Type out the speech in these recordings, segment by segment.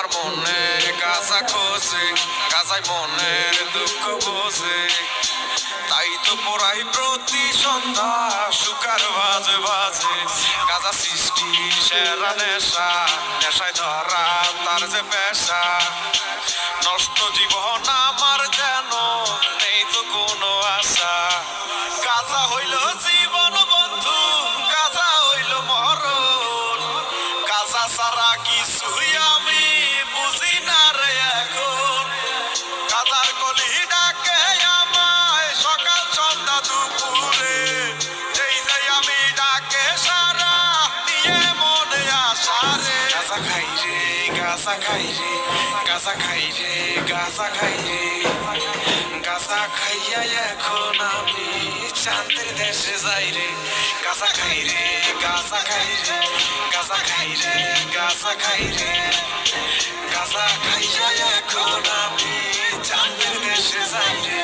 আমার মনে গাছা খোঁজে, গাছাই মনের দুঃখ বোঝে। তাই তো পড়াই প্রতি সন্ধ্যা সুকার বাজে বাজে। গাছা সৃষ্টি সেরা নেশা, নেশায় ধরা তার যে পেশা। নষ্ট জীবন আমার যেন নেই তো কোনো আশা। গাছা হইল জীবন বন্ধু, গাছা হইল মরণ। গাছা ছাড়া কিছুই আমি বুঝি না রে এখন। গাছার কলি ডাকে আমায় সকাল সন্ধ্যা দুপুরে। যেই যে আমি ডাকে সারা নিয়ে মনে আসা রে। গাছা খাই রে, গাছা খাই রে, গাছা খাই রে, গাছা খাই রে। গাছা খাইয়া এখন আমি চাঁদের দেশে যাই রে। গাছা খাই রে, গাছা খাই রে, গাছা খাই রে, গাছা খাই রে। গাছা খাইয়া এখন আমি চাঁদের দেশে যাই রে।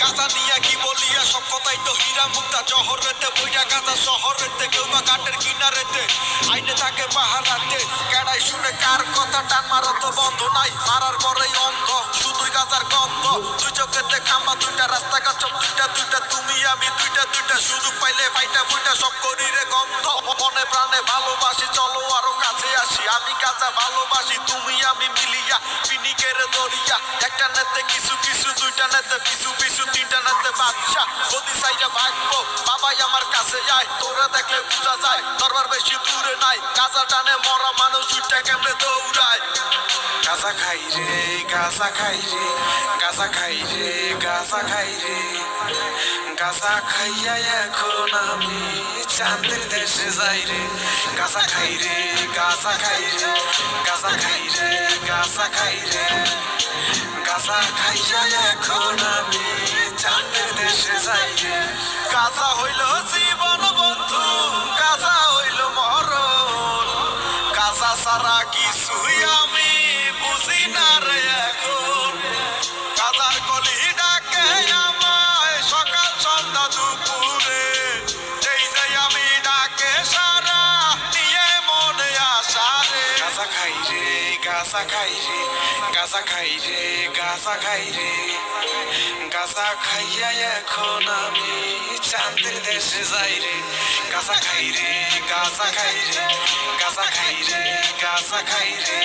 গাছা নিয়ে কি বলিয়া সব কথাই তো হীরা মুক্তা। জহরেতে বইয়া গাছা শহরেতে, কেউ বা ঘাটের কিনারেতে আইনে থাকে পাহাড়াতে। কেডাই শুনে কার কথা, টান মারা তো বন্ধ নাই, মারার পরেই অন্ধ শুধুই গাছার গন্ধ। দুই চোখেতে খাম্বা দুইটা, রাস্তাঘাট সব দুইটা দুইটা, তুমি আমি দুইটা দুইটা। সুযোগ পাইলে ফাইটা ফুইটা সব করি রে গন্ধ। মনে প্রাণে ভালোবাসি, চলো আরো কাছে আসি। আমি গাছা ভালোবাসি, তুমি আমি মিলিয়া পিনিকের দরিয়া। একটা নেতে কিছু কিছু, দুইটা নেতে পিছু পিছু, তিনটা নেতে বাদশা। যদি চাইটা ভাগবো বাবাই আমার কাছে যায়, তোরা দেখলে বোঝা যায় দরবার বেশি দূরে নাই। গাছা টানে মরা মানুষ উঠে কেমনে দৌড়ায়। গাছা খাই রে, গাছা খাই রে, গাছা খাই রে, গাছা খাই রে। গাছা খাইয়া এখন আমি চাঁদের দেশে যাই রে। গাছা খাই রে, গাছা খাই রে, গাছা খাই রে, গাছা খাই রে। গাছা খাইয়া এখন আমি চাঁদের দেশে যাই রে। গাছা হইল জীবন বন্ধু, গাছা হইল মরণ। গাছা ছাড়া কিছুই আমি বুঝি না রে এখন। গাছার কলি ডাকে আমায় সকাল সন্ধ্যা দুপুরে। যেই যে আমি ডাকে সারা নিয়ে মনে আসা রে। গাছা খাই রে, গাছা খাই রে, গাছা খাই রে, গাছা খাই রে। গাছা খাইয়া এখন আমি চাঁদের দেশে যাই রে। গাছা খাই রে, গাছা খাই রে, গাছা খাই রে, গাছা খাই রে।